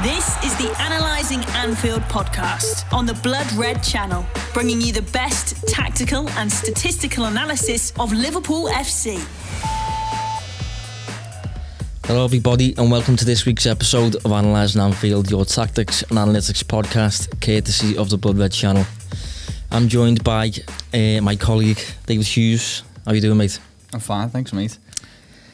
This is the Analysing Anfield podcast on the Blood Red channel, bringing you the best tactical and statistical analysis of Liverpool FC. Hello everybody and welcome to this week's episode of Analysing Anfield, your tactics and analytics podcast, courtesy of the Blood Red channel. I'm joined by my colleague David Hughes. How are you doing, mate? I'm fine, thanks, mate.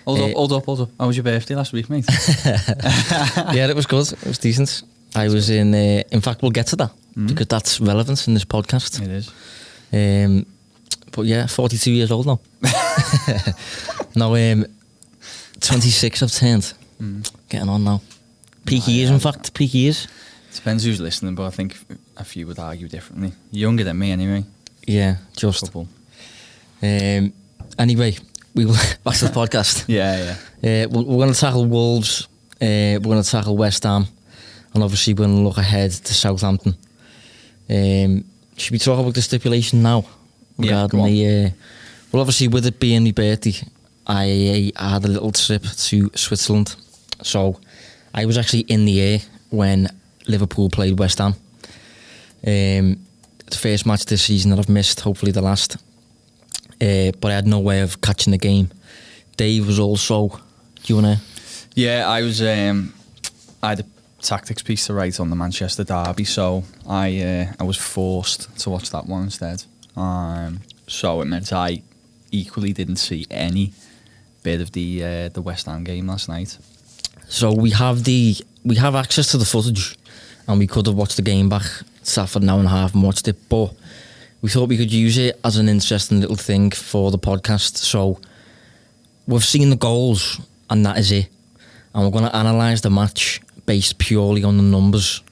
Hold up. How was your birthday last week, mate? Yeah, it was good. It was decent. I was in fact, we'll get to that because that's relevant in this podcast. It is. But yeah, 42 years old now. No, 26 I've turned. Getting on now. Peak years, in fact. Peak years. Depends who's listening, but I think a few would argue differently. You're younger than me, anyway. Yeah, just. Couple. Anyway, we will back to the podcast. Yeah. We're going to tackle Wolves. We're going to tackle West Ham, and obviously we're going to look ahead to Southampton. Should we talk about the stipulation now? Yeah, go on. Well, obviously with it being my birthday, I had a little trip to Switzerland. So I was actually in the air when Liverpool played West Ham. The first match this season that I've missed, hopefully the last. But I had no way of catching the game. Dave was also. Do you want to? Yeah, I was. I had a tactics piece to write on the Manchester derby, so I was forced to watch that one instead. So it meant I equally didn't see any bit of the West Ham game last night. So we have access to the footage, and we could have watched the game back, sat for an hour and a half and watched it, but we thought we could use it as an interesting little thing for the podcast. So we've seen the goals, and that is it. And we're going to analyse the match based purely on the numbers,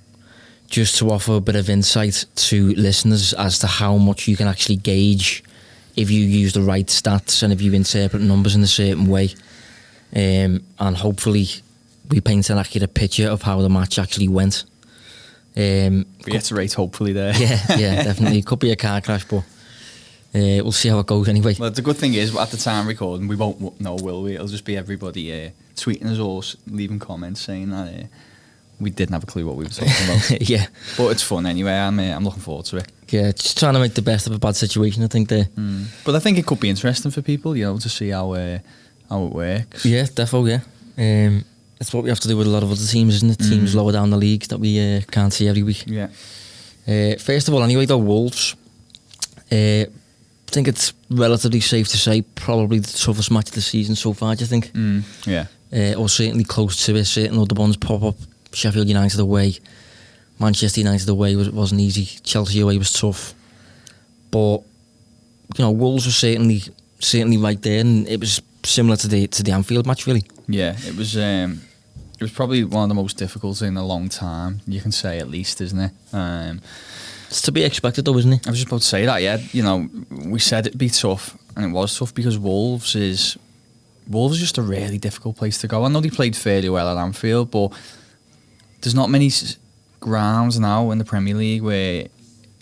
just to offer a bit of insight to listeners as to how much you can actually gauge if you use the right stats and if you interpret numbers in a certain way. And hopefully we paint an accurate picture of how the match actually went. Reiterate, hopefully there. Yeah, definitely. It could be a car crash, but we'll see how it goes anyway. Well, the good thing is, at the time recording, we won't know, will we? It'll just be everybody tweeting us or leaving comments saying that we didn't have a clue what we were talking about. Yeah. But it's fun anyway. I'm looking forward to it. Yeah, just trying to make the best of a bad situation, I think. But I think it could be interesting for people, to see how it works. Yeah, defo, yeah. That's what we have to do with a lot of other teams, isn't it? Teams lower down the league that we can't see every week. Yeah. First of all, anyway, though, Wolves. I think it's relatively safe to say probably the toughest match of the season so far, do you think? Yeah. Or certainly close to it. Certain other ones pop up. Sheffield United away. Manchester United away wasn't easy. Chelsea away was tough. But, Wolves were certainly right there, and it was similar to the Anfield match, really. Yeah, it was probably one of the most difficult in a long time, you can say, at least, isn't it? It's to be expected, though, isn't it? I was just about to say that, yeah. We said it'd be tough, and it was tough because Wolves is just a really difficult place to go. I know they played fairly well at Anfield, but there's not many grounds now in the Premier League where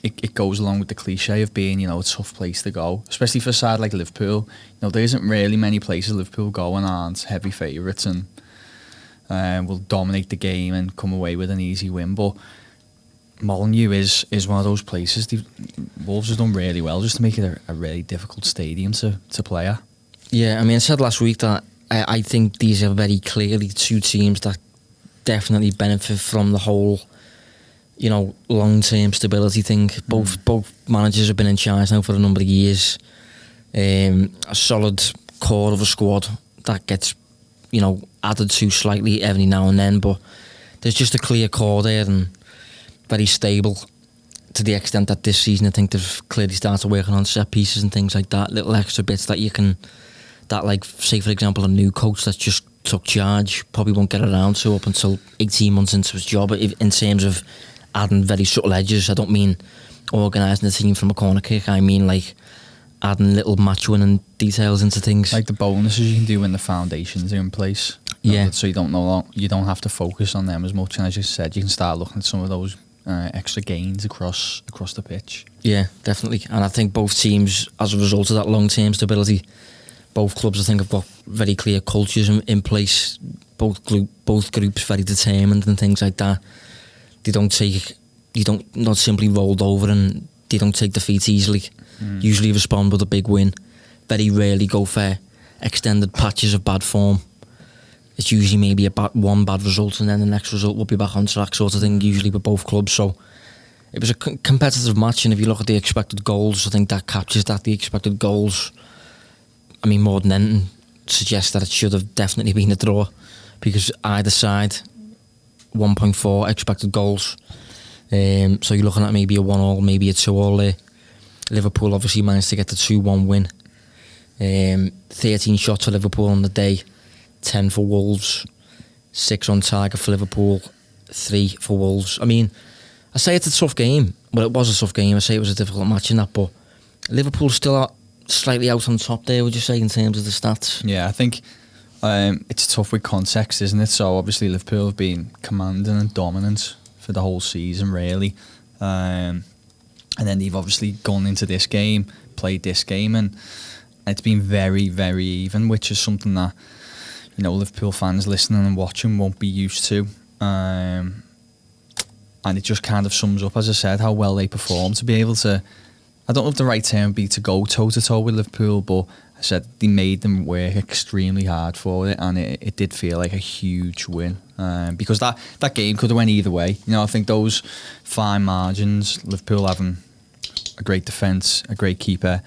it goes along with the cliche of being, a tough place to go, especially for a side like Liverpool. There isn't really many places Liverpool go and aren't heavy favourites and will dominate the game and come away with an easy win. But Molineux is one of those places. Wolves have done really well just to make it a really difficult stadium to play at. Yeah, I said last week that I think these are very clearly two teams that definitely benefit from the whole long-term stability thing. Both managers have been in charge now for a number of years. A solid core of a squad that gets, added to slightly every now and then, but there's just a clear core there and very stable to the extent that this season I think they've clearly started working on set pieces and things like that, little extra bits that like, say for example, a new coach that's just took charge probably won't get around to up until 18 months into his job in terms of adding very subtle edges. I don't mean organising the team from a corner kick. I mean like adding little match-winning details into things. Like the bonuses you can do when the foundations are in place. Yeah. So you don't have to focus on them as much. And as you said, you can start looking at some of those extra gains across the pitch. Yeah, definitely. And I think both teams, as a result of that long-term stability, both clubs I think have got very clear cultures in place, both groups very determined and things like that. They don't not simply rolled over, and they don't take defeat easily. Usually respond with a big win. Very rarely go for extended patches of bad form. It's usually maybe one bad result and then the next result will be back on track, sort of thing, usually with both clubs. So it was a competitive match, and if you look at the expected goals, I think that captures that. The expected goals, I mean, more than anything, suggests that it should have definitely been a draw, because either side 1.4 expected goals. So you're looking at maybe a 1-1, maybe a 2-2 there. Liverpool obviously managed to get the 2-1 win. 13 shots for Liverpool on the day, 10 for Wolves, 6 on target for Liverpool, 3 for Wolves. I mean, I say it's a tough game. Well, it was a tough game. I say it was a difficult match in that, but Liverpool's still slightly out on top there, would you say, in terms of the stats? Yeah, I think it's tough with context, isn't it? So obviously Liverpool have been commanding and dominant for the whole season, really. And then they've obviously gone into this game, played this game, and it's been very, very even, which is something that, you know, Liverpool fans listening and watching won't be used to. And it just kind of sums up, as I said, how well they performed to be able to, I don't know if the right term would be to go toe-to-toe with Liverpool, but I said they made them work extremely hard for it, and it did feel like a huge win. Because that game could have went either way. You know, I think those fine margins, Liverpool having a great defence, a great keeper,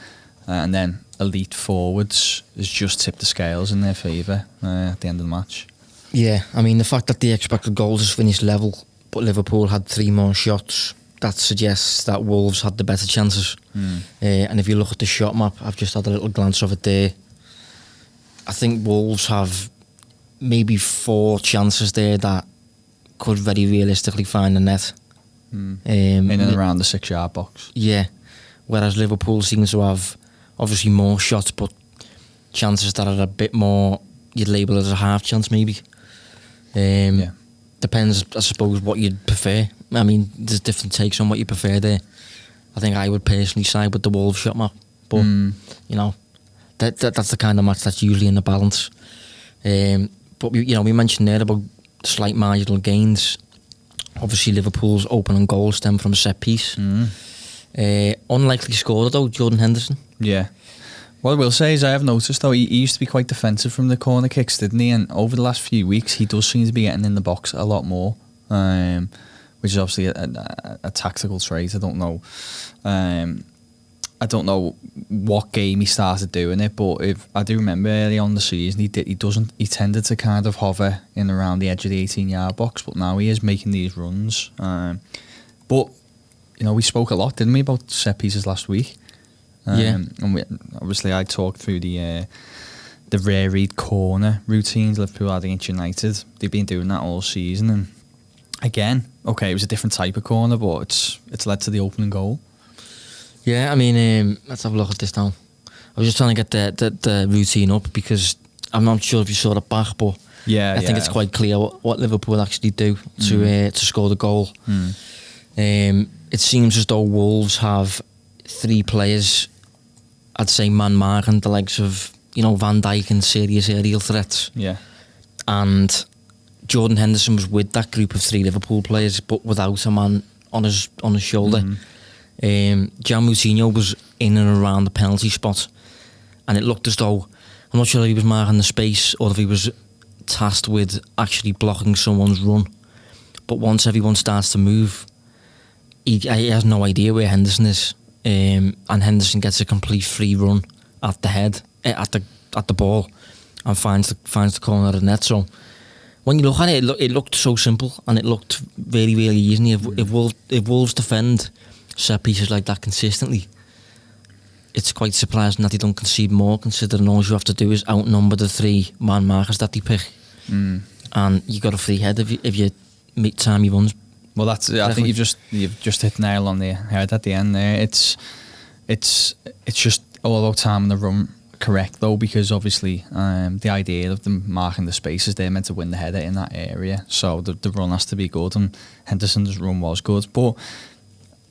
and then elite forwards, has just tipped the scales in their favour at the end of the match. Yeah, I mean, the fact that the expected goals is finished level, but Liverpool had 3 more shots, that suggests that Wolves had the better chances. And if you look at the shot map, I've just had a little glance of it there. I think Wolves have maybe 4 chances there that could very realistically find the net. In and around the 6-yard box. Yeah, whereas Liverpool seems to have obviously more shots, but chances that are a bit more, you'd label as a half chance maybe. Depends, I suppose, what you'd prefer. I mean, there's different takes on what you prefer there. I think I would personally side with the Wolves shot map, but you know, that's the kind of match that's usually in the balance. But we mentioned there about slight marginal gains. Obviously, Liverpool's opening goal stemmed from a set piece. Unlikely scorer though, Jordan Henderson. Yeah. What I will say is I have noticed though, he used to be quite defensive from the corner kicks, didn't he? And over the last few weeks, he does seem to be getting in the box a lot more, which is obviously a tactical trait. I don't know what game he started doing it, but if I do remember early on the season, he tended to kind of hover in around the edge of the 18-yard box, but now he is making these runs. But you know, we spoke a lot, didn't we, about set pieces last week? And obviously I talked through the varied corner routines Liverpool had against United. They've been doing that all season, and again, okay, it was a different type of corner, but it's led to the opening goal. Yeah, I mean, let's have a look at this now. I was just trying to get the routine up, because I'm not sure if you saw it back, but I think it's quite clear what Liverpool actually do to score the goal. It seems as though Wolves have 3 players, I'd say, man-marking the likes of, you know, Van Dijk and serious aerial threats. Yeah. And Jordan Henderson was with that group of 3 Liverpool players, but without a man on his shoulder. Gian Moutinho was in and around the penalty spot, and it looked as though, I'm not sure if he was marking the space or if he was tasked with actually blocking someone's run. But once everyone starts to move, he has no idea where Henderson is. And Henderson gets a complete free run at the head, at the ball, and finds the corner of the net. So when you look at it, it looked so simple, and it looked very, really easy. If Wolves defend set pieces like that consistently, it's quite surprising that they don't concede more, considering all you have to do is outnumber the 3 man markers that they pick, and you got a free head if you make time he runs. Well, that's. I think you've just hit the nail on the head at the end there. It's just all about timing the run correct though, because obviously the idea of them marking the spaces, they're meant to win the header in that area, so the run has to be good, and Henderson's run was good. But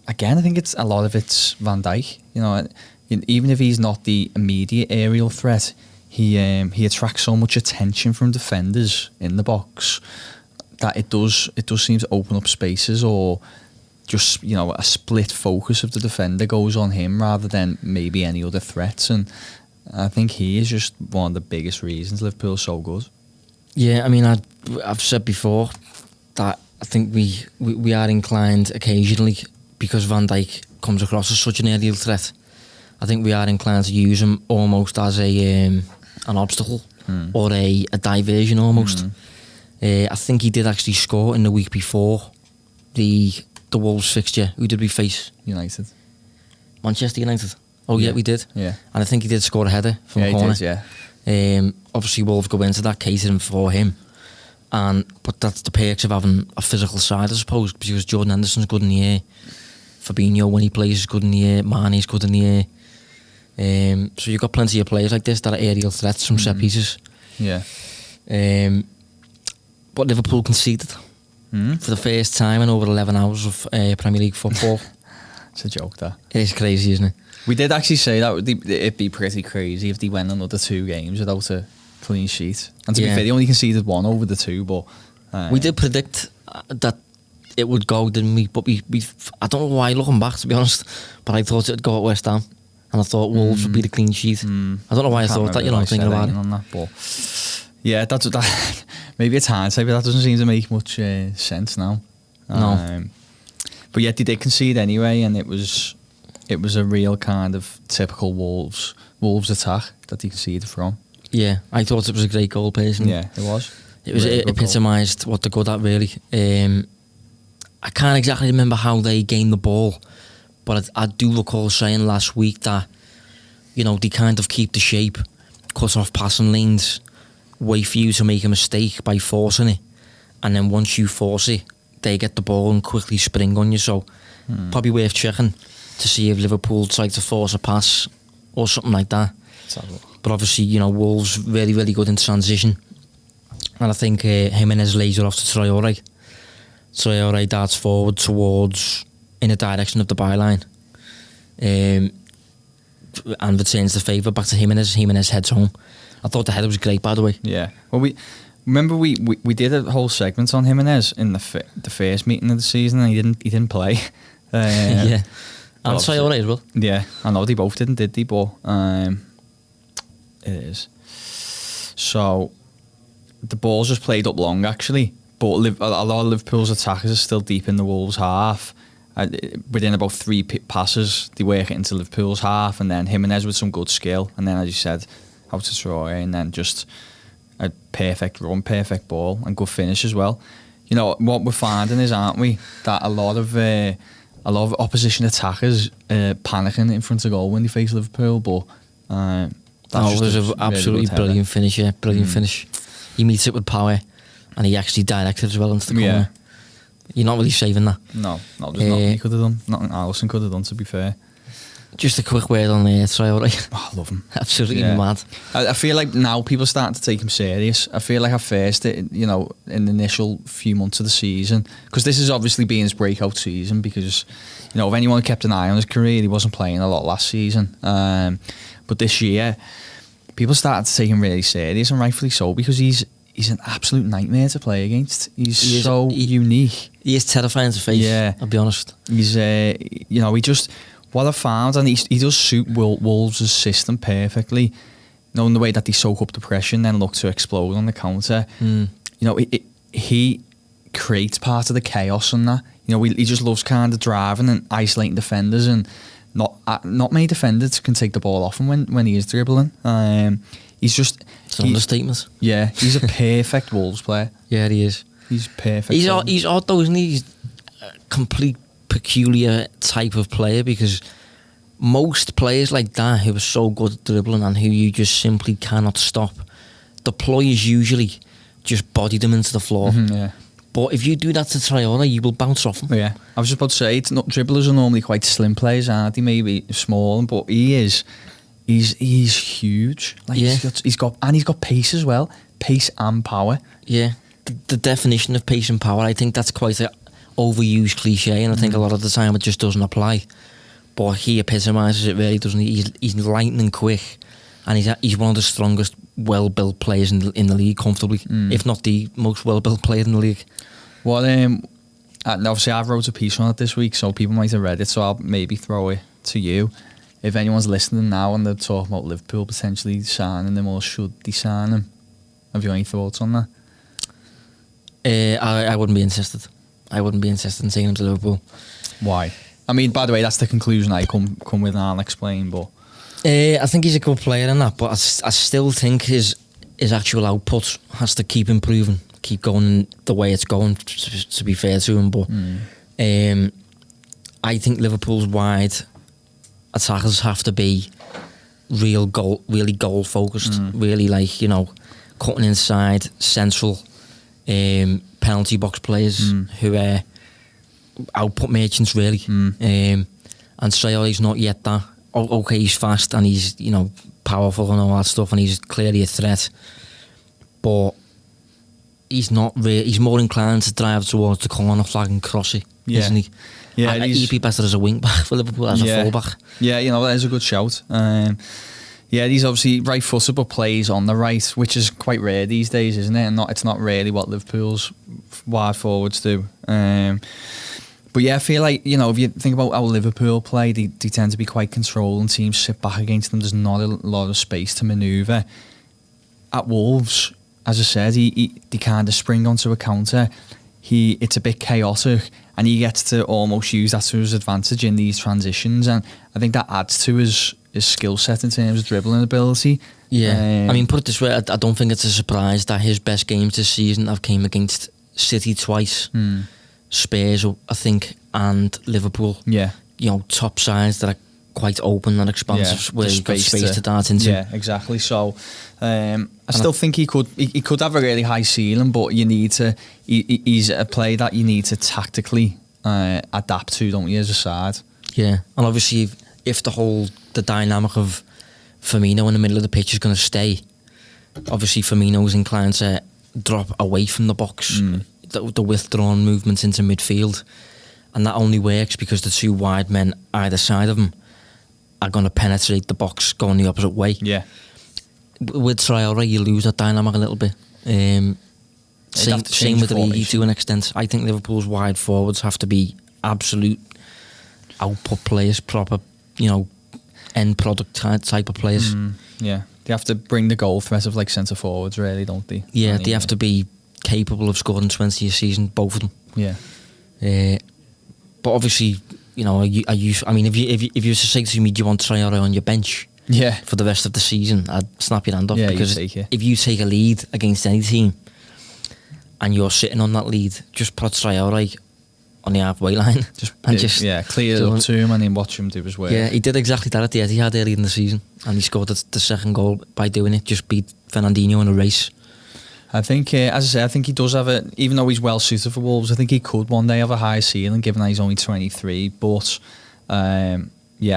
again, I think a lot of it's Van Dijk. You know, even if he's not the immediate aerial threat, he attracts so much attention from defenders in the box that it does seem to open up spaces, or just, you know, a split focus of the defender goes on him rather than maybe any other threats. And I think he is just one of the biggest reasons Liverpool's so good. Yeah, I mean, I've said before that I think we are inclined occasionally, because Van Dijk comes across as such an aerial threat, I think we are inclined to use him almost as an obstacle or a diversion almost. I think he did actually score in the week before the Wolves fixture. Who did we face? United. Manchester United. Oh yeah, we did. Yeah. And I think he did score a header from a corner. He did, Obviously Wolves go into that catering for him. But that's the perks of having a physical side, I suppose, because Jordan Henderson's good in the air. Fabinho, when he plays, is good in the air. Mane's good in the air. So you've got plenty of players like this that are aerial threats from set pieces. Yeah. But Liverpool conceded for the first time in over 11 hours of Premier League football. It's a joke, that. It is crazy, isn't it? We did actually say that it'd be pretty crazy if they went another 2 games without a clean sheet. And to be fair, they only conceded 1 over the 2, but... we did predict that it would go, didn't we? But we I don't know why, looking back, to be honest, but I thought it would go at West Ham. And I thought Wolves would be the clean sheet. I don't know why I thought that, you know, thinking about it. On that, but yeah, that's that. Maybe it's hindsight, but that doesn't seem to make much sense now. No. But yet they did concede anyway, and it was a real kind of typical Wolves attack that they conceded from. Yeah, I thought it was a great goal, personally. Yeah, it was. It epitomised what they're good at, really. I can't exactly remember how they gained the ball, but I do recall saying last week that, you know, they kind of keep the shape, cut off passing lanes, wait for you to make a mistake by forcing it, and then once you force it, they get the ball and quickly spring on you. So probably worth checking to see if Liverpool try to force a pass or something like that. But obviously, you know, Wolves very, very good in transition, and I think Jimenez lays it off to Traore. Traore darts forward towards, in the direction of the byline, and returns the favour back to Jimenez. Jimenez heads home. I thought the header was great, by the way. Yeah. Well, we did a whole segment on Jimenez in the first meeting of the season, and he didn't play. Yeah. And Traore as well. Yeah, I know they both didn't, did they? But it is. So the ball's just played up long, actually. But a lot of Liverpool's attackers are still deep in the Wolves' half. Within about 3 passes, they work it into Liverpool's half, and then Jimenez with some good skill, and then, as you said, out to Traore, and then just a perfect run, perfect ball, and good finish as well. You know what we're finding is, aren't we, that a lot of opposition attackers panicking in front of goal when they face Liverpool, but it was an absolutely brilliant finish. Yeah, brilliant finish. He meets it with power, and he actually directed as well into the corner. Yeah. You're not really saving that. No, there's nothing he could have done. Nothing Alisson could have done, to be fair. Just a quick word on Traore. Oh, I love him. Absolutely mad. I feel like now people are starting to take him serious. I feel like at first, you know, in the initial few months of the season, because this has obviously been his breakout season, because, you know, if anyone kept an eye on his career, he wasn't playing a lot last season. But this year, people started to take him really serious, and rightfully so, because he's an absolute nightmare to play against. He's so unique. He is terrifying to face, I'll be honest. He's, you know, what I found, and he does suit Wolves' system perfectly, knowing the way that they soak up the pressure and then look to explode on the counter. You know, he creates part of the chaos and that. You know, he just loves kind of driving and isolating defenders, and not many defenders can take the ball off him when he is dribbling. It's an understatement. Yeah, he's a perfect Wolves player. Yeah, he is. He's perfect. He's odd though, isn't he? He's a complete peculiar type of player, because most players like that who are so good at dribbling and who you just simply cannot stop, the ploy is usually just body them into the floor. Yeah. But if you do that to Traore, you will bounce off him. Yeah, I was just about to say, dribblers are normally quite slim players, aren't they? Maybe small, but he's huge. Like, yeah. he's got pace as well, pace and power. Yeah, the definition of pace and power, I think that's quite an overused cliche, and I think a lot of the time it just doesn't apply. But he epitomises it really, doesn't he? He's lightning quick, and he's one of the strongest well-built players in the league comfortably, if not the most well-built player in the league. Well, obviously I've wrote a piece on it this week, so people might have read it, so I'll maybe throw it to you. If anyone's listening now and they're talking about Liverpool potentially signing him, or should they sign him, have you any thoughts on that? I wouldn't be interested. I wouldn't be interested in taking him to Liverpool. Why? I mean, by the way, that's the conclusion I come with, and I'll explain, but... I think he's a good player in that, but I still think his actual output has to keep improving, keep going the way it's going, to be fair to him. But I think Liverpool's wide attackers have to be really goal focused, really cutting inside, central, penalty box players who are output merchants really. And Traore's not yet that. Okay, he's fast and he's powerful and all that stuff, and he's clearly a threat, but he's not really. He's more inclined to drive towards the corner flag and cross it, isn't he? Yeah, he'd be better as a wing back for Liverpool, as a full back. Yeah, that is a good shout. He's obviously right-footed but plays on the right, which is quite rare these days, isn't it? And it's not really what Liverpool's wide forwards do. But yeah, I feel like, if you think about how Liverpool play, they tend to be quite controlling. Teams sit back against them. There's not a lot of space to manoeuvre. At Wolves, as I said, they kind of spring onto a counter. It's a bit chaotic, and he gets to almost use that to his advantage in these transitions. And I think that adds to his skill set in terms of dribbling ability. Yeah, I mean, put it this way, I don't think it's a surprise that his best games this season have came against City twice. Spurs, I think, and Liverpool. Yeah. Top sides that are quite open and expansive, where you've got space to dart into. Yeah, exactly. So, I still think he could have a really high ceiling, but he's a player that you need to tactically adapt to, don't you, as a side? Yeah, and obviously, if the dynamic of Firmino in the middle of the pitch is going to stay, obviously Firmino's inclined to drop away from the box. The withdrawn movements into midfield, and that only works because the two wide men either side of him are going to penetrate the box going the opposite way. Yeah. With Traore, you lose that dynamic a little bit. Same with the league to an extent. I think Liverpool's wide forwards have to be absolute output players, proper, end product type of players. Yeah, they have to bring the goal threat of centre forwards, really, don't they? Yeah, they have to be capable of scoring 20 a season, both of them. Yeah. But obviously, if you say to me, do you want Traore on your bench? Yeah. For the rest of the season, I'd snap your hand off, yeah, because if you take a lead against any team and you're sitting on that lead, just put Traore on the halfway line. Clear it up to him and then watch him do his work. Yeah, he did exactly that at the Etihad earlier in the season, and he scored the second goal by doing it. Just beat Fernandinho in a race. I think, as I say, I think he does have even though he's well suited for Wolves, I think he could one day have a high ceiling, given that he's only 23. But I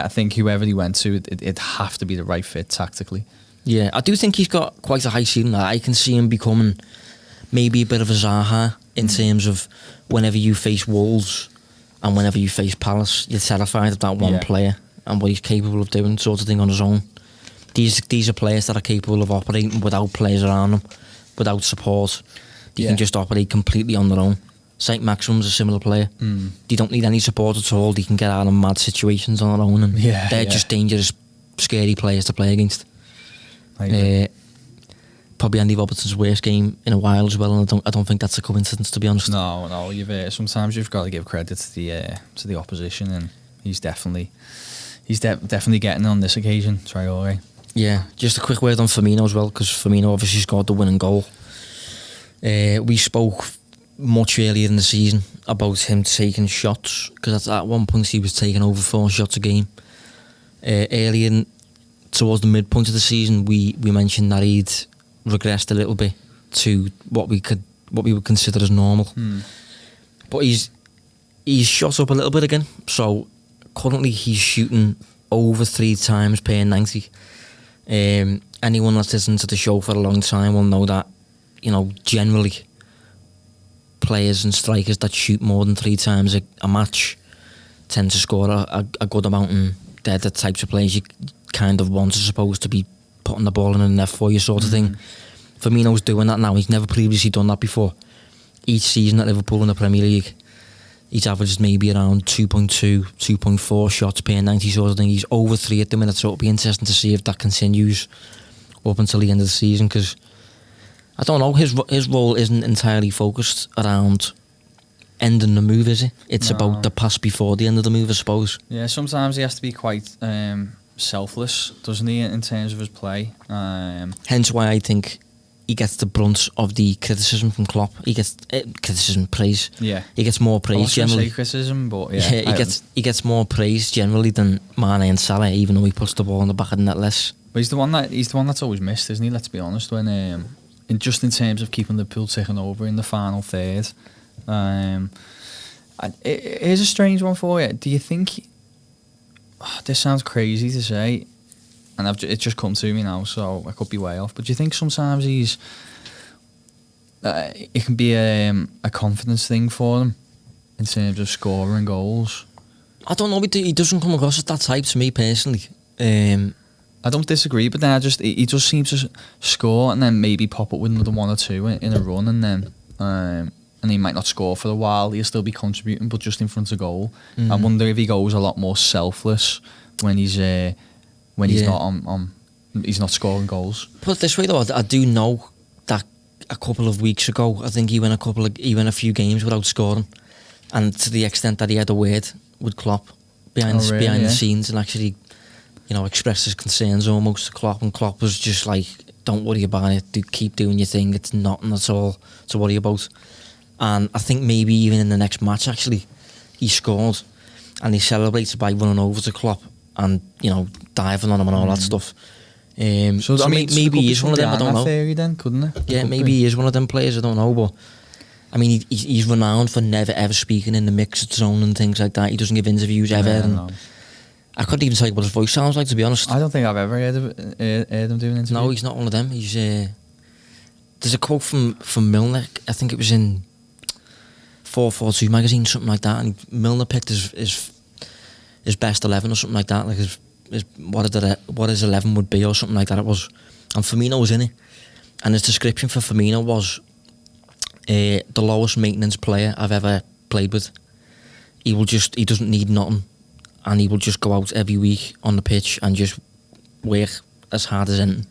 think whoever he went to, it'd have to be the right fit tactically. Yeah, I do think he's got quite a high ceiling. I can see him becoming maybe a bit of a Zaha in terms of whenever you face Wolves and whenever you face Palace, you're terrified of that one player and what he's capable of doing, sort of thing, on his own. These are players that are capable of operating without players around them, without support. They can just operate completely on their own. Saint Maximum's a similar player. They don't need any support at all. They can get out of mad situations on their own, and they're just dangerous, scary players to play against. Probably Andy Robertson's worst game in a while as well, and I don't think that's a coincidence, to be honest. No. Sometimes you've got to give credit to the opposition, and he's definitely getting on this occasion, Traore. Yeah, just a quick word on Firmino as well, because Firmino obviously scored the winning goal. We spoke much earlier in the season about him taking shots, because at one point he was taking over 4 shots a game. Earlier towards the midpoint of the season, we mentioned that he'd regressed a little bit to what we would consider as normal. But he's shot up a little bit again. So currently he's shooting over 3 times per 90. Anyone that's listened to the show for a long time will know that, generally players and strikers that shoot more than 3 times a match tend to score a good amount, and they're the types of players you kind of want, are supposed to be putting the ball in the net for you sort of thing. Firmino's doing that now. He's never previously done that before. Each season at Liverpool in the Premier League, he's averaged maybe around 2.2, 2.4 shots per 90 sort of thing. He's over 3 at the minute, so it'll be interesting to see if that continues up until the end of the season, because I don't know, his role isn't entirely focused around ending the move, is it? It's about the pass before the end of the move, I suppose. Yeah, sometimes he has to be quite selfless, doesn't he, in terms of his play. Hence why I think he gets the brunt of the criticism from Klopp. He gets praise. Yeah, he gets more praise generally. Say criticism, but yeah, he gets more praise generally than Mane and Salah, even though he puts the ball in the back of the net less. But he's the one that's always missed, isn't he? Let's be honest. When in terms of keeping Liverpool ticking over in the final third. Here's a strange one for you. Do you think? This sounds crazy to say, and it's just come to me now, so I could be way off. But do you think sometimes it can be a confidence thing for him in terms of scoring goals? I don't know. He doesn't come across as that type to me personally. I don't disagree, but then he just seems to score and then maybe pop up with another one or two in a run, and then and he might not score for a while. He'll still be contributing, but just in front of goal. I wonder if he goes a lot more selfless when he's not he's not scoring goals. Put it this way though, I do know that a couple of weeks ago, I think he went a few games without scoring, and to the extent that he had a word with Klopp behind the scenes and actually, expressed his concerns almost to Klopp, and Klopp was just like, "Don't worry about it. Keep doing your thing. It's nothing at all to worry about." And I think maybe even in the next match, actually, he scored, and he celebrated by running over to Klopp and diving on him and all that stuff. So maybe he is one of them. I don't know. Theory then, couldn't it? Yeah, maybe he is one of them players. I don't know, but I mean, he's renowned for never ever speaking in the mixed zone and things like that. He doesn't give interviews ever. And I couldn't even tell you what his voice sounds like, to be honest. I don't think I've ever heard him doing interviews. No, he's not one of them. He's there's a quote from Milner. I think it was in 442 magazine, something like that, and Milner picked his best 11 or something like that, like his what his 11 would be or something like that it was, and Firmino was in it, and his description for Firmino was the lowest maintenance player I've ever played with. He doesn't need nothing, and he will just go out every week on the pitch and just work as hard as anything.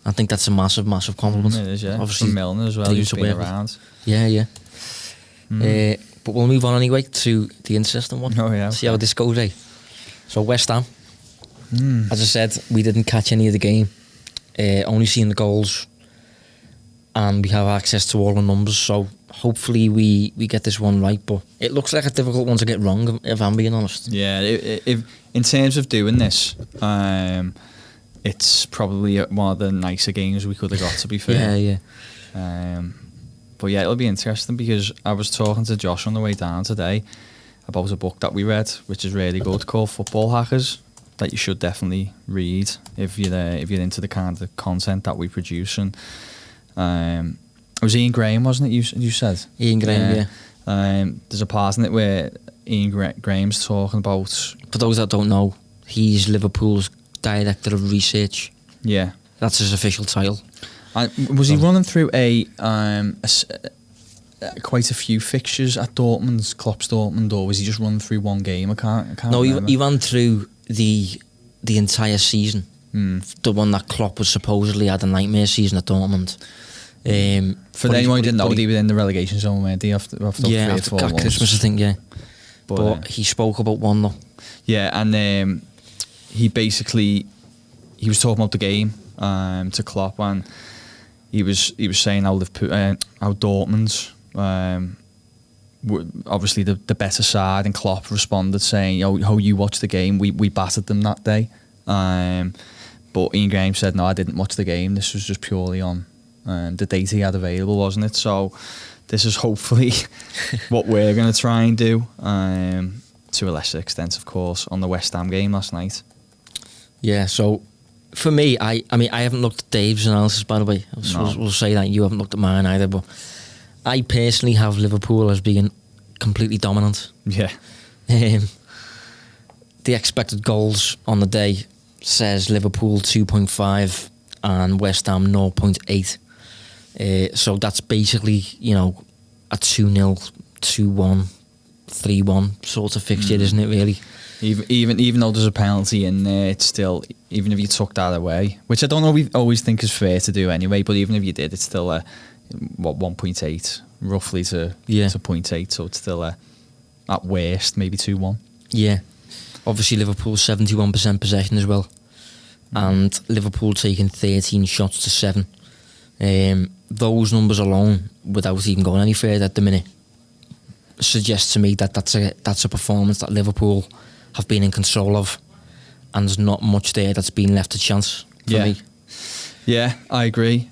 I think that's a massive compliment. It is, yeah. Obviously, from Milner as well, who's been around. Yeah. But we'll move on anyway to the interesting one. Oh yeah. See how this goes, eh? So West Ham, as I said, we didn't catch any of the game, only seen the goals, and we have access to all the numbers, so hopefully we get this one right, but it looks like a difficult one to get wrong, if I'm being honest. Yeah, if in terms of doing this, it's probably one of the nicer games we could have got, to be fair. Yeah. But yeah, it'll be interesting, because I was talking to Josh on the way down today about a book that we read, which is really good, called Football Hackers, that you should definitely read if you're into the kind of content that we produce. And it was Ian Graham, wasn't it? You said Ian Graham, yeah. There's a part in it where Ian Graham's talking about. For those that don't know, he's Liverpool's Director of Research. Yeah, that's his official title. Was he running through quite a few fixtures at Klopp's Dortmund, or was he just running through one game? I can't No, remember. he ran through the entire season. The one that Klopp was supposedly had a nightmare season at Dortmund. For anyone who didn't know, he was in the relegation zone, weren't he? After Christmas, I think, yeah. But he spoke about one though. Yeah, and he was talking about the game to Klopp, and he was saying how Dortmund's were obviously the better side, and Klopp responded saying, "How you watched the game? We battered them that day." But Ian Graham said, "No, I didn't watch the game. This was just purely on the data he had available, wasn't it?" So this is hopefully what we're going to try and do, to a lesser extent, of course, on the West Ham game last night. Yeah. So for me, I mean, I haven't looked at Dave's analysis, by the way. We'll say that you haven't looked at mine either, but I personally have Liverpool as being completely dominant. Yeah. The expected goals on the day says Liverpool 2.5, and West Ham 0.8. So that's basically, a 2-0, 2-1, 3-1 sort of fixture, isn't it, really? Even though there's a penalty in there, it's still, even if you took that away, which I don't always think is fair to do anyway, but even if you did, it's still 1.8 roughly to 0.8, so it's still at worst maybe 2-1. Yeah, obviously Liverpool 71% possession as well, and Liverpool taking 13 shots to 7. Those numbers alone, without even going any further at the minute, suggests to me that that's a performance that Liverpool have been in control of, and there's not much there that's been left to chance for me. Yeah, I agree.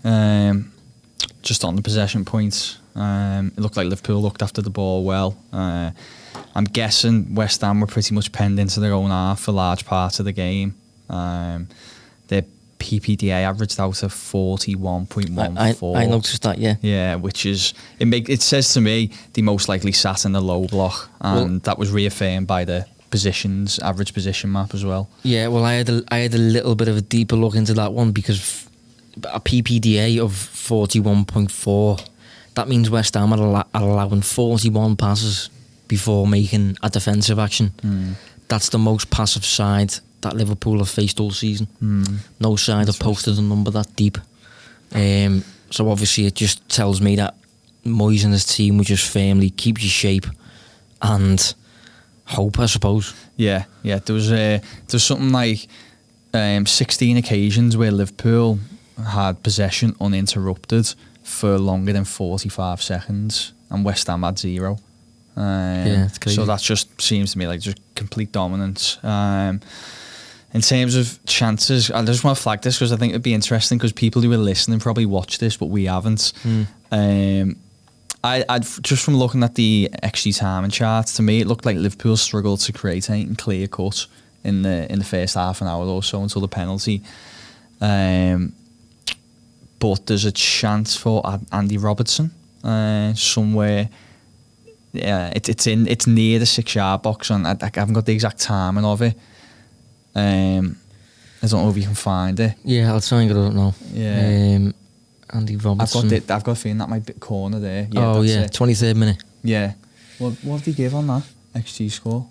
Just on the possession points, it looked like Liverpool looked after the ball well. I'm guessing West Ham were pretty much penned into their own half for large parts of the game. Their PPDA averaged out of 41.14. I noticed that, yeah. Yeah, which is it says to me they most likely sat in the low block, and that was reaffirmed by the average position map as well. Yeah, well, I had a little bit of a deeper look into that one, because a PPDA of 41.4, that means West Ham are allowing 41 passes before making a defensive action. That's the most passive side that Liverpool have faced all season. No side have posted a number that deep. So obviously it just tells me that Moyes and his team will just firmly keep your shape and hope, I suppose. Yeah. There was something like 16 occasions where Liverpool had possession uninterrupted for longer than 45 seconds, and West Ham had 0. It's crazy. So that just seems to me like just complete dominance. In terms of chances, I just want to flag this because I think it'd be interesting, because people who are listening probably watch this, but we haven't. I'd just from looking at the XG timing charts, to me it looked like Liverpool struggled to create anything clear cut in the first half an hour or so until the penalty. But there's a chance for Andy Robertson somewhere. Yeah, it's near the 6-yard box, and I haven't got the exact timing of it. I don't know if you can find it. Yeah, I'll try and get it up now. Yeah. Andy Robertson. I've got a feeling that might be corner there. Yeah, 23rd minute. Yeah. What did he give on that XG score?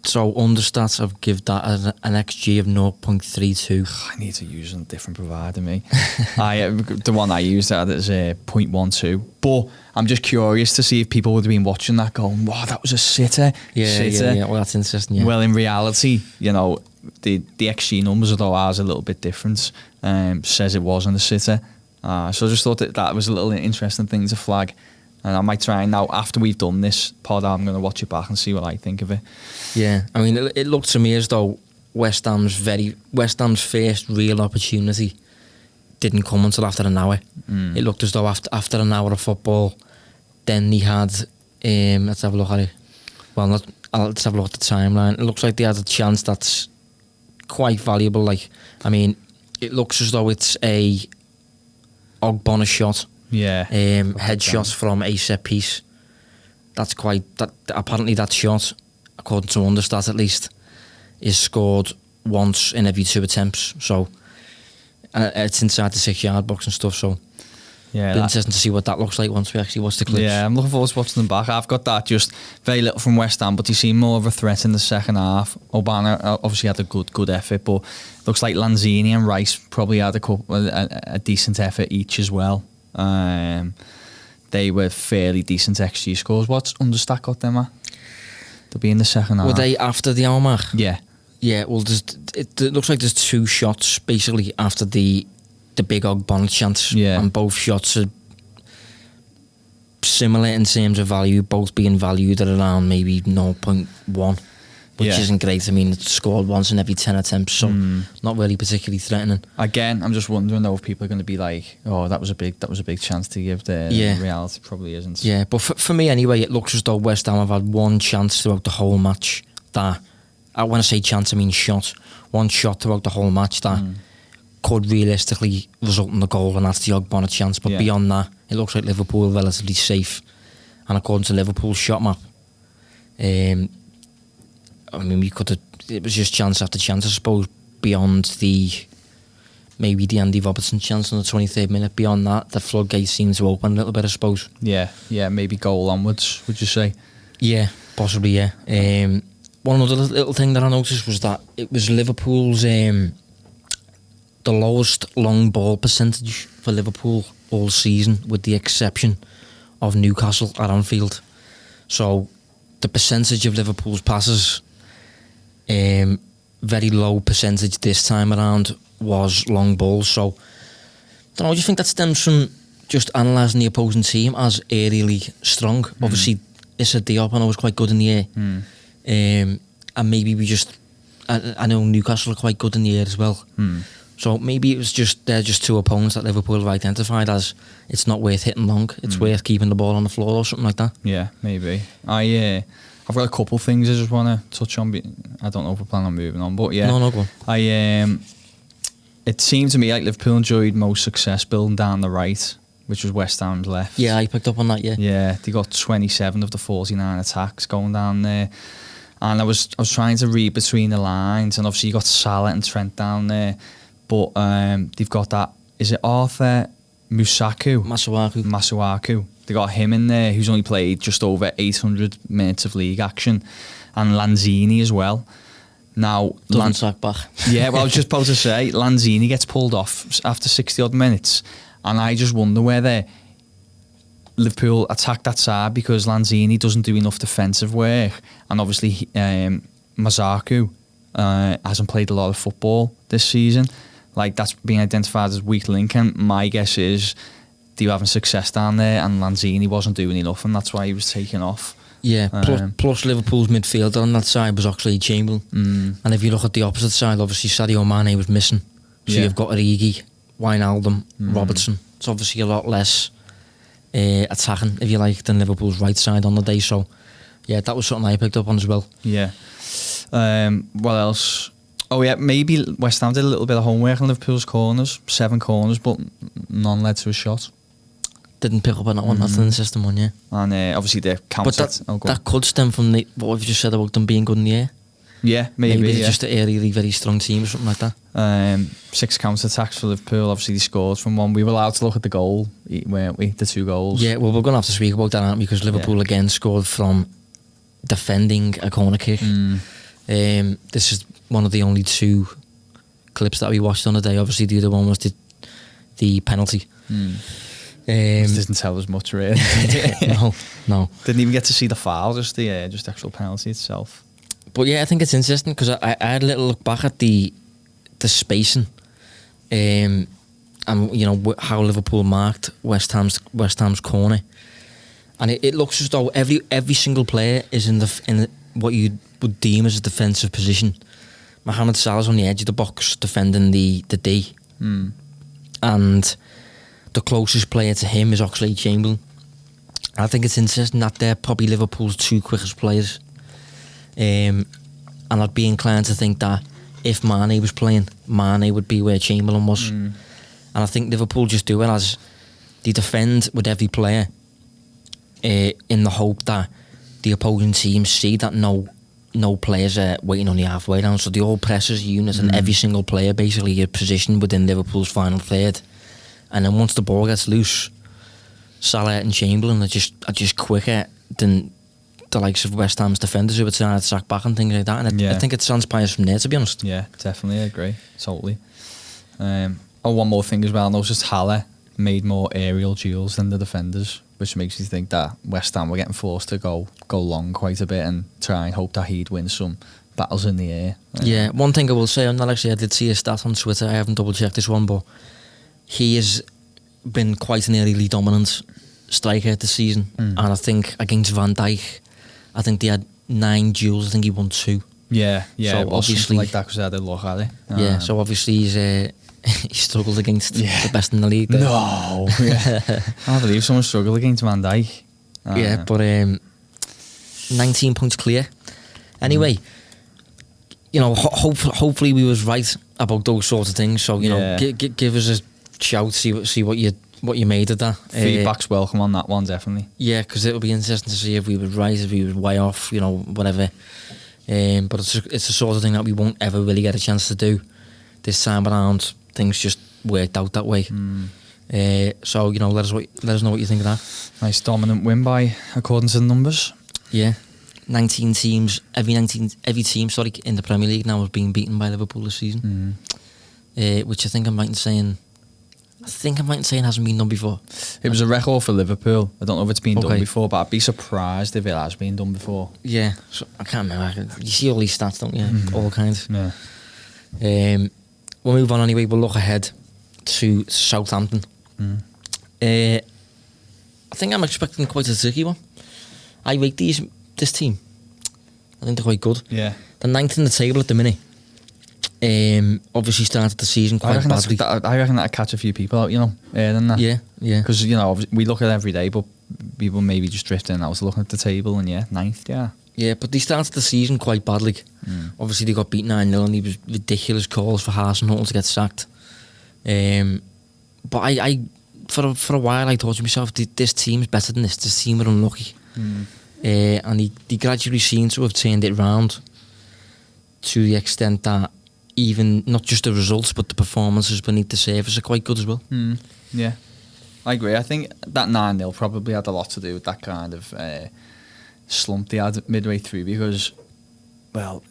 So Understats have give that an XG of 0.32. I need to use a different provider, me. The one I used that is 0.12. But I'm just curious to see if people would have been watching that going, wow, that was a sitter. Yeah. Well, that's interesting. Yeah. Well, in reality, the XG numbers, although ours are a little bit different, says it wasn't a sitter. So I just thought that was a little interesting thing to flag. And I might try now, after we've done this pod, I'm going to watch it back and see what I think of it. Yeah, I mean, it looked to me as though West Ham's first real opportunity didn't come until after an hour. It looked as though after an hour of football, then they had, let's have a look at it. Well, let's have a look at the timeline. It looks like they had a chance that's quite valuable. Like, I mean, it looks as though it's a Ogbonna shot. Yeah. Headshot from a set piece. Apparently that shot, according to Understat at least, is scored once in every 2 attempts. So it's inside the 6-yard box and stuff. So it'll be interesting to see what that looks like once we actually watch the clips. Yeah, I'm looking forward to watching them back. I've got that, just very little from West Ham, but he seemed more of a threat in the second half. Ogbonna obviously had a good effort, but looks like Lanzini and Rice probably had a decent effort each as well. They were fairly decent XG scores. What's Understat got them at? They'll be in the second half. Were they after the hour mark? Yeah. Yeah, well, it looks like there's 2 shots basically after the big Ogbonna chance. Yeah. And both shots are similar in terms of value, both being valued at around maybe 0.1. Which isn't great. I mean, it's scored once in every 10 attempts, so not really particularly threatening. Again, I'm just wondering though if people are going to be like, "Oh, that was a big chance to give." The reality probably isn't. Yeah, but for me anyway, it looks as though West Ham have had one chance throughout the whole match. That, when I say chance, I mean shot. One shot throughout the whole match that could realistically result in the goal, and that's the Ogbonna chance. But beyond that, it looks like Liverpool are relatively safe. And according to Liverpool's shot map, I mean, it was just chance after chance, I suppose, beyond the maybe the Andy Robertson chance on the 23rd minute. Beyond that, the floodgates seem to open a little bit, I suppose. Yeah, maybe goal onwards, would you say? Yeah, possibly, yeah. One other little thing that I noticed was that it was Liverpool's the lowest long ball percentage for Liverpool all season, with the exception of Newcastle at Anfield. So the percentage of Liverpool's passes, very low percentage this time around, was long balls. So, I don't know, do you think that stems from just analysing the opposing team as aerially strong? Obviously, Issa Diop, I know, was quite good in the air. And maybe we just... I know Newcastle are quite good in the air as well. So maybe it was just they're just two opponents that Liverpool have identified as it's not worth hitting long. It's worth keeping the ball on the floor or something like that. Yeah, maybe. I've got a couple of things I just want to touch on. I don't know if we're planning on moving on, but yeah. No, go on. It seemed to me like Liverpool enjoyed most success building down the right, which was West Ham's left. Yeah, I picked up on that, yeah. Yeah, they got 27 of the 49 attacks going down there. And I was trying to read between the lines, and obviously you got Salah and Trent down there. But they've got that, is it Arthur Masuaku. They got him in there, who's only played just over 800 minutes of league action. And Lanzini as well. Now, back. Yeah, well, I was just about to say, Lanzini gets pulled off after 60 odd minutes. And I just wonder whether Liverpool attack that side because Lanzini doesn't do enough defensive work. And obviously, Mazaku hasn't played a lot of football this season. Like, that's being identified as weak link, and my guess is they were having success down there and Lanzini wasn't doing enough, and that's why he was taken off. Yeah, plus Liverpool's midfielder on that side was actually Chamberlain. And if you look at the opposite side, obviously Sadio Mane was missing. So you've got Origi, Wijnaldum, Robertson. It's obviously a lot less attacking, if you like, than Liverpool's right side on the day. So, yeah, that was something I picked up on as well. Yeah. What else? Oh yeah, maybe West Ham did a little bit of homework on Liverpool's corners, 7 corners, but none led to a shot. Didn't pick up on that one. That's the system one, yeah. And obviously they counted. But that could stem from what we've just said about them being good in the air. Yeah, maybe they're just an aerially very strong team or something like that. 6 counter attacks for Liverpool. Obviously they scored from one. We were allowed to look at the goal, weren't we? The 2 goals. Yeah, well, we're going to have to speak about that, aren't we? Because Liverpool again scored from defending a corner kick. This is one of the only 2 clips that we watched on the day. Obviously the other one was the penalty. This doesn't tell us much, really. No. Didn't even get to see the foul, just the actual penalty itself. But yeah, I think it's interesting because I had a little look back at the spacing, and you know how Liverpool marked West Ham's corner, and it looks as though every single player is in what you would deem as a defensive position. Mohamed Salah's on the edge of the box defending the D, and the closest player to him is Oxlade-Chamberlain. I think it's interesting that they're probably Liverpool's 2 quickest players. And I'd be inclined to think that if Mane was playing, Mane would be where Chamberlain was. And I think Liverpool just do it as they defend with every player in the hope that the opposing team see that no players are waiting on the halfway down. So they all press as a unit and every single player basically is positioned within Liverpool's final third. And then once the ball gets loose, Salah and Chamberlain are just quicker than the likes of West Ham's defenders who would try to sack back and things like that. And I think it transpires from there, to be honest. Yeah, definitely, I agree. Totally. One more thing as well. I noticed Haller made more aerial duels than the defenders, which makes you think that West Ham were getting forced to go long quite a bit and try and hope that he'd win some battles in the air. Yeah, one thing I will say on that, actually, I did see a stat on Twitter. I haven't double-checked this one, but he has been quite an aerially dominant striker this season. And I think against Van Dijk, I think they had 9 duels. I think he won 2. Yeah. So obviously, like that because I had a look at it. Yeah. So obviously he struggled against the best in the league. There. No. Yeah. I can't believe someone struggled against Van Dijk. Yeah, but 19 points clear. Anyway, you know, hopefully we was right about those sorts of things. So you know, give us a shout. See what you made of that. Feedback's welcome on that one, definitely. Yeah, because it'll be interesting to see if we were right, if we were way off, you know, whatever. But it's the sort of thing that we won't ever really get a chance to do this time around. Things just worked out that way. So let us know what you think of that. Nice dominant win by according to the numbers. Yeah, 19 teams. Every team in the Premier League now has been beaten by Liverpool this season. Which I think I'm right in saying hasn't been done before. It was a record for Liverpool. I don't know if it's been done before, but I'd be surprised if it has been done before. Yeah, so I can't remember. You see all these stats, don't you? All kinds. Yeah. We'll move on anyway. We'll look ahead to Southampton. I think I'm expecting quite a tricky one. I rate this team. I think they're quite good. Yeah. They're 9th in the table at the minute. Obviously started the season quite badly. I reckon that'd catch a few people out, than that. Yeah. Because, we look at it every day, but people maybe just drifting out looking at the table and 9th, yeah. Yeah, but they started the season quite badly. Obviously they got beat 9-0 and there was ridiculous calls for Hasenhüttl to get sacked. But I for a while I thought to myself, this team's better than this. This team are unlucky. And they gradually seem to have turned it round to the extent that even not just the results but the performances beneath the surface are quite good as well. Yeah, I agree. I think that 9-0 probably had a lot to do with that kind of slump they had midway through because, well,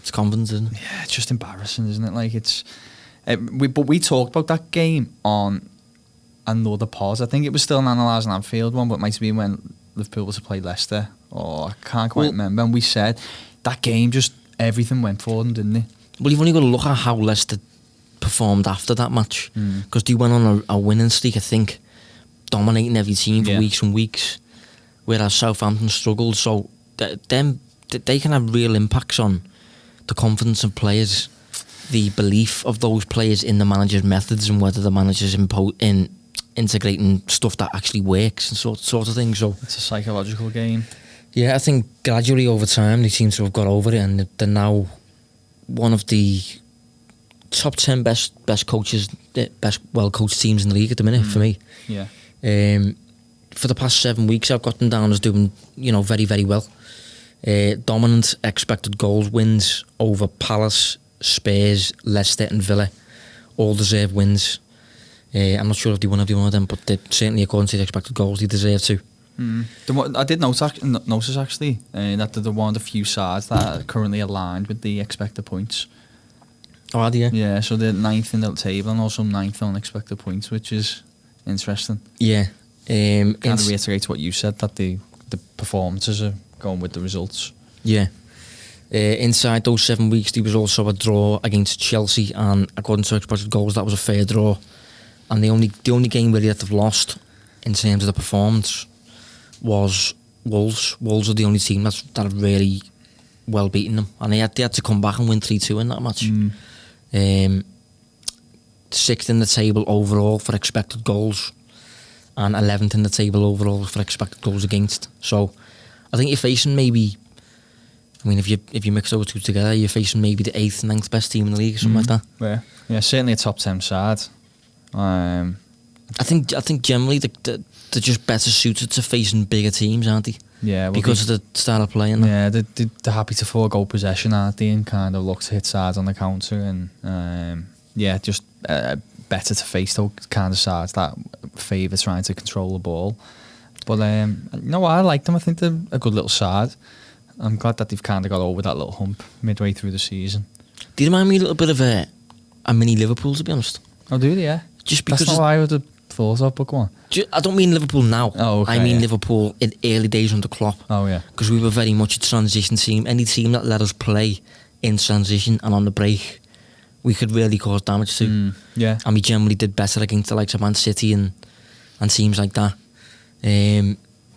it's confidence, isn't it? Yeah, it's just embarrassing, isn't it? Like but we talked about that game on another pod. I think it was still an Analysing Anfield one, but it might have been when Liverpool was to play Leicester, or I can't quite remember. And we said that game just everything went for them, didn't it? Well, you've only got to look at how Leicester performed after that match because they went on a winning streak, I think, dominating every team for weeks and weeks, whereas Southampton struggled. So they can have real impacts on the confidence of players, the belief of those players in the manager's methods and whether the manager's integrating stuff that actually works and sort of thing. So it's a psychological game. Yeah, I think gradually over time they seem to have got over it, and they're now one of the top 10 best coaches, best well-coached teams in the league at the minute for me. Yeah. For the past 7 weeks, I've got them down as doing, very, very well. Dominant expected goals wins over Palace, Spurs, Leicester and Villa. All deserved wins. I'm not sure if they won every one of them, but they certainly, according to the expected goals, they deserve to. I did notice actually that they're one of the few sides that are currently aligned with the expected points. Oh, are they? Yeah, so they're 9th in the table and also 9th on expected points, which is interesting. Yeah. Kind of reiterates what you said, that the performances are going with the results. Yeah. Inside those 7 weeks, there was also a draw against Chelsea, and according to expected goals, that was a fair draw. And the only game really that they've lost in terms of the performance was Wolves. Wolves are the only team that have really well beaten them, and they had to come back and win 3-2 in that match. 6th in the table overall for expected goals, and 11th in the table overall for expected goals against. So I think you're facing maybe, if you mix those two together, you're facing maybe the 8th, 9th best team in the league or something like that. Yeah, certainly a top 10 side. I think generally they're just better suited to facing bigger teams, aren't they? Yeah, because of the style of playing. Yeah, they're happy to forego possession, aren't they, and kind of look to hit sides on the counter, and just better to face those kind of sides that favour trying to control the ball. But I like them. I think they're a good little side. I'm glad that they've kind of got over that little hump midway through the season. Do you remind me a little bit of a mini Liverpool, to be honest? Oh, do they? Yeah. Just because that's not what I would have thought of, but go on. I don't mean Liverpool now. Oh, okay, I mean Liverpool in early days under Klopp. Oh, yeah. Because we were very much a transition team. Any team that let us play in transition and on the break, we could really cause damage to. Yeah. And we generally did better against the likes of Man City and teams like that.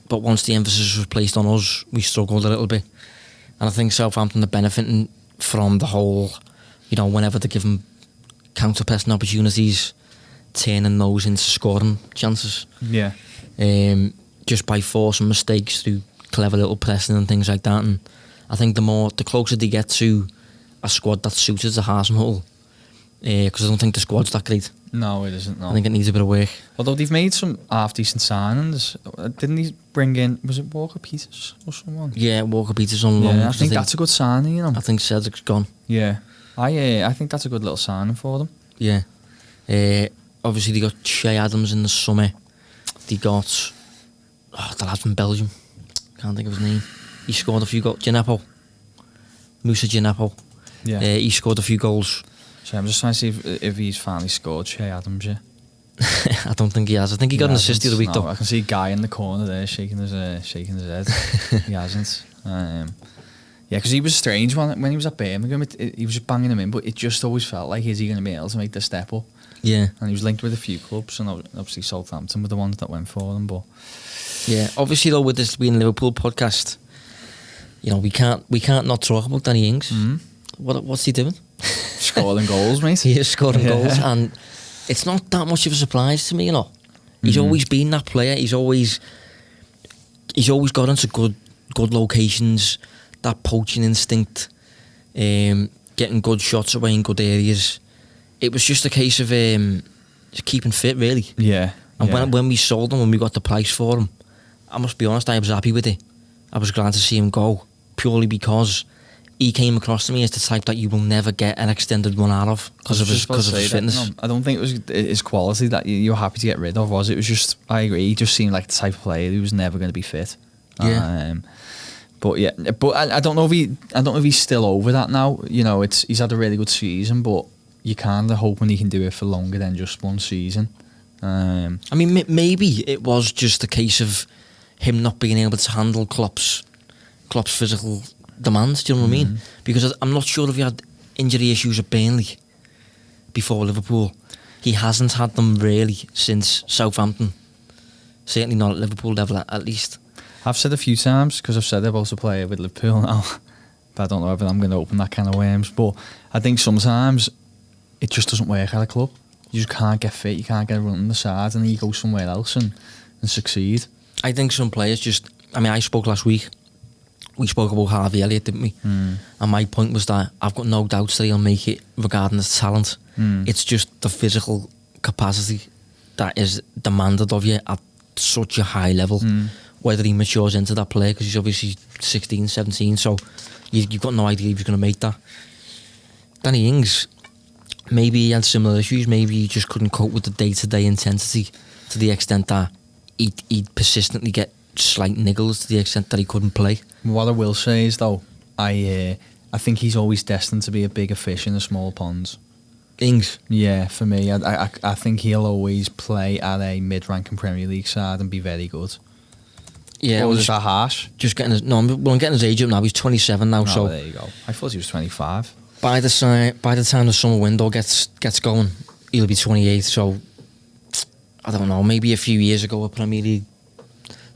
But once the emphasis was placed on us, we struggled a little bit. And I think Southampton are benefiting from the whole, whenever they're given counter-pressing opportunities, turning those into scoring chances. Yeah. Just by forcing mistakes through clever little pressing and things like that. And I think the closer they get to a squad that's suited to Hasenhüttl, because I don't think the squad's that great. No, it isn't. No. I think it needs a bit of work. Although they've made some half-decent signings. Didn't he bring in, was it Walker Peters or someone? Yeah, Walker Peters on loan. I think that's a good signing, I think Cedric's gone. Yeah. I think that's a good little signing for them. Yeah. Obviously, they got Shea Adams in the summer. They got the lad from Belgium. Can't think of his name. He scored a few goals. Gineppo. Moussa Gineppo. Yeah. He scored a few goals. So I'm just trying to see if he's finally scored. Shea Adams, yeah. I don't think he has. I think he got an assist the other week, though. I can see Guy in the corner there shaking his head. He hasn't. Yeah, because he was strange when he was at Birmingham. He was just banging him in, but it just always felt like, is he going to be able to make the step up? Yeah. And he was linked with a few clubs, and obviously Southampton were the ones that went for him. But yeah, obviously though, with this being a Liverpool podcast, you know, we can't not talk about Danny Ings. What's he doing? Scoring goals, mate. He is scoring goals, and it's not that much of a surprise to me, you know. He's always been that player. He's always got into good locations. That poaching instinct, getting good shots away in good areas. It was just a case of just keeping fit, really. Yeah. And when we sold him, when we got the price for him, I must be honest, I was happy with it. I was glad to see him go, purely because he came across to me as the type that you will never get an extended run out of because of his fitness. I don't think it was his quality that you're happy to get rid of, was it? It was just, I agree, he just seemed like the type of player who was never going to be fit. Yeah. But I don't know if he's still over that now. You know, he's had a really good season, but you're kind of hoping he can do it for longer than just one season. I mean, maybe it was just a case of him not being able to handle Klopp's physical demands. Do you know what I mean? Because I'm not sure if he had injury issues at Burnley before Liverpool. He hasn't had them really since Southampton. Certainly not at Liverpool level, at least. I've said a few times, because I've said they're about to play with Liverpool now, but I don't know if I'm going to open that kind of worms. But I think sometimes it just doesn't work at a club. You just can't get fit, you can't get running the side, and then you go somewhere else and succeed. I think some players just... I mean, I spoke last week. We spoke about Harvey Elliott, didn't we? And my point was that I've got no doubts that he'll make it regarding his talent. It's just the physical capacity that is demanded of you at such a high level. Whether he matures into that player, because he's obviously 16, 17, so you've got no idea if he's going to make that. Danny Ings, maybe he had similar issues. Maybe he just couldn't cope with the day-to-day intensity to the extent that he'd persistently get slight niggles to the extent that he couldn't play. What I will say is, though, I think he's always destined to be a bigger fish in a small pond. Ings? Yeah, for me. I think he'll always play at a mid-ranking Premier League side and be very good. Yeah, was that harsh? Just getting his... No, I'm getting his age up now. He's 27 now, so... there you go. I thought he was 25. By the time the summer window gets going, he'll be 28, so... I don't know, maybe a few years ago a Premier League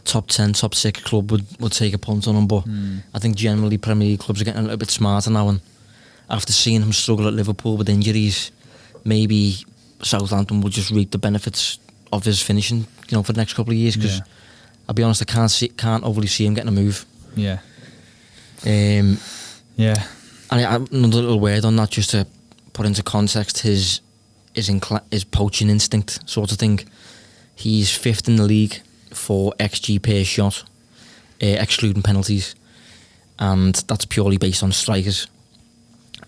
top 10, top 6 club would take a punt on him, but I think generally Premier League clubs are getting a little bit smarter now, and after seeing him struggle at Liverpool with injuries, maybe Southampton will just reap the benefits of his finishing, you know, for the next couple of years, because... Yeah. I'll be honest, I can't overly see him getting a move. Yeah. Yeah. And another little word on that, just to put into context his poaching instinct sort of thing. He's 5th in the league for XG per shot, excluding penalties, and that's purely based on strikers,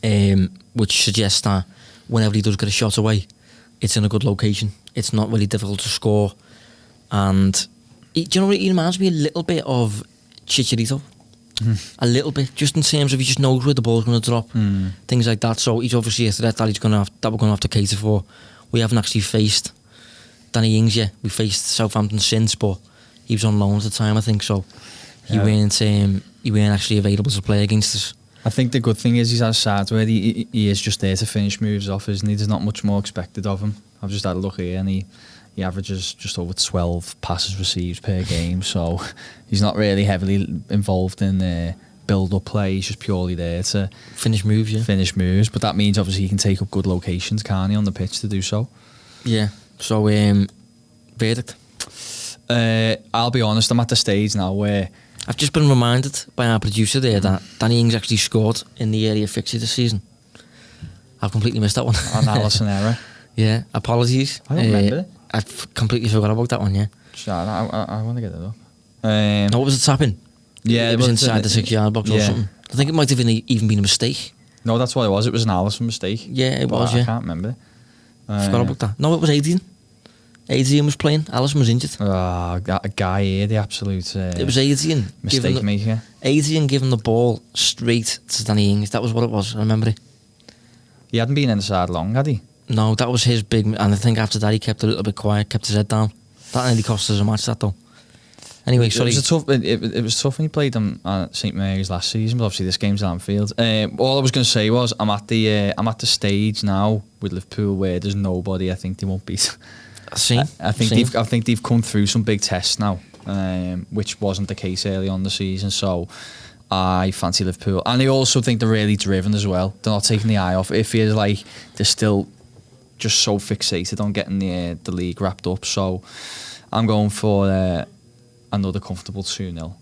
which suggests that whenever he does get a shot away, it's in a good location. It's not really difficult to score, and... Do you know what, he reminds me a little bit of Chicharito. A little bit, just in terms of he just knows where the ball's going to drop, things like that. So he's obviously a threat that we're going to have to cater for. We haven't actually faced Danny Ings yet. We faced Southampton since, but he was on loan at the time, I think. So he weren't actually available to play against us. I think the good thing is he's at a side where he is just there to finish moves off, isn't he? There's not much more expected of him. I've just had a look here, and he averages just over 12 passes received per game, so he's not really heavily involved in build-up play. He's just purely there to finish moves, but that means obviously he can take up good locations, can't he, on the pitch to do so. Yeah, so verdict? I'll be honest, I'm at the stage now where I've just been reminded by our producer there that Danny Ings actually scored in the area fixture this season. I've completely missed that one. Analysing error. Yeah, apologies. I don't remember it. I've completely forgot about that one, yeah. I want to get it up. What was the tapping? Yeah, it was inside the 6-yard box or something. I think it might have even been a mistake. No, that's what it was. It was an Alisson mistake. Yeah, it was, yeah. I can't remember. Forgot about that. No, it was Adrian. Adrian was playing. Alisson was injured. That guy here, the absolute it was Adrian. mistake maker. Adrian giving the ball straight to Danny Ings. That was what it was. I remember it. He hadn't been inside long, had he? No, that was his big... And I think after that he kept a little bit quiet, kept his head down. That nearly cost us a match, that though. Anyway, sorry. It was tough when he played them at St Mary's last season, but obviously this game's at Anfield. All I was going to say was I'm at the stage now with Liverpool where there's nobody I think they won't beat. I think they've come through some big tests now, which wasn't the case early on the season. So I fancy Liverpool, and I also think they're really driven as well. They're not taking the eye off. It feels like they're still just so fixated on getting the league wrapped up. So I'm going for another comfortable 2-0.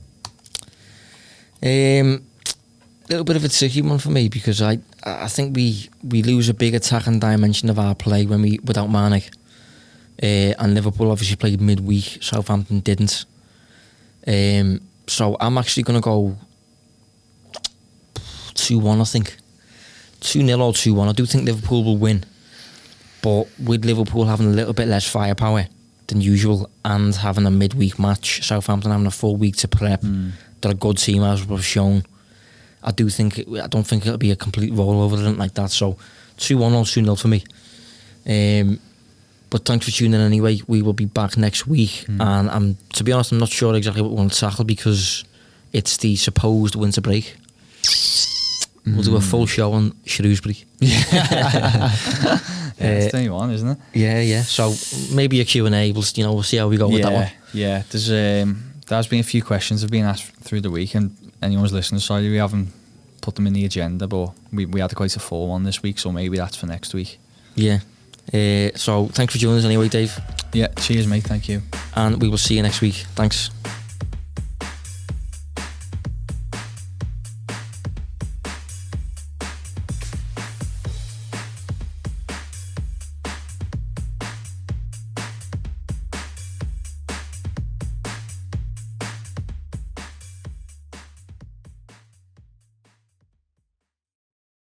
Little bit of a tricky one for me because I think we lose a big attacking dimension of our play when we without Mane. And Liverpool obviously played midweek. Southampton didn't. So I'm actually going to go 2-1, I think. 2-0 or 2-1. I do think Liverpool will win. But with Liverpool having a little bit less firepower than usual and having a midweek match, Southampton having a full week to prep, they're a good team as we've shown. I don't think it'll be a complete rollover or anything like that. So 2-1 or 2-0 for me. But thanks for tuning in anyway. We will be back next week. And to be honest, I'm not sure exactly what we want to tackle because it's the supposed winter break. We'll do a full show on Shrewsbury. It's day one, isn't it? Yeah. So maybe a Q&A. We'll see how we go with that one. Yeah. There's been a few questions that have been asked through the week, and anyone's listening, sorry we haven't put them in the agenda, but we had quite a full one this week, so maybe that's for next week. Yeah. So thanks for joining us anyway, Dave. Yeah, cheers mate, thank you. And we will see you next week. Thanks.